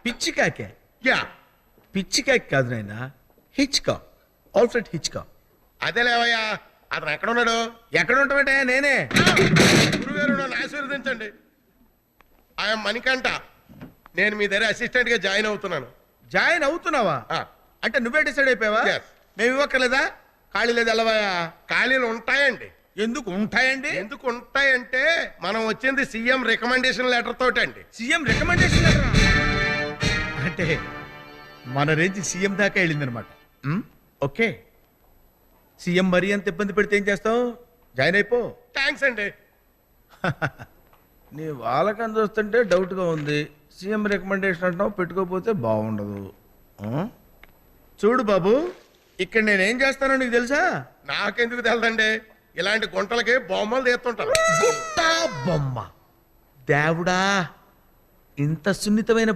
పిచ్చి కాకే. యా పిచ్చి కాకి కాదు నాయన, హిచ్కాక్, ఆల్ఫ్రెడ్ హిచ్కాక్. అదేలేవయ్యా, అతను ఎక్కడ ఉన్నాడు? ఎక్కడ ఉంటామంటే నేనే. గురుగారు నన్ను ఆశీర్వదించండి. ఆయన మణికంఠ, నేను మీ దగ్గర అసిస్టెంట్ గా జాయిన్ అవుతున్నాను. జాయిన్ అవుతున్నావా? ఆ, అంటే నువ్వే డిసైడ్ అయిపోయావా? Yes. మేము ఇవ్వక్కర్లేదా? ఖాళీ లేదు వెళ్ళవా? ఖాళీలు ఉంటాయండి. ఎందుకు ఉంటాయండి? ఎందుకు ఉంటాయంటే మనం వచ్చింది సీఎం రికమెండేషన్ లెటర్ తోటండి. సీఎం రికమెండేషన్ లెటరా? అంటే మన రేంజ్ సీఎం దాకా వెళ్ళిందనమాట. ఓకే, సీఎం మరీ అంత ఇబ్బంది పెడితే ఏం చేస్తావు? జాయిన్ అయిపో. థ్యాంక్స్ అండి. నీ వాళ్ళకని చూస్తుంటే డౌట్గా ఉంది. సీఎం రికమెండేషన్ అంటున్నావు, పెట్టుకోకపోతే బాగుండదు. ఆ? చూడు బాబు, ఇక్కడ నేనేం చేస్తానో నీకు తెలుసా? నాకెందుకు తెలదండి, ఇలాంటి గుంటలకి బొమ్మలు తీస్తుంటాను. గుట్ట బొమ్మ. దేవుడా, ఇంత సున్నితమైన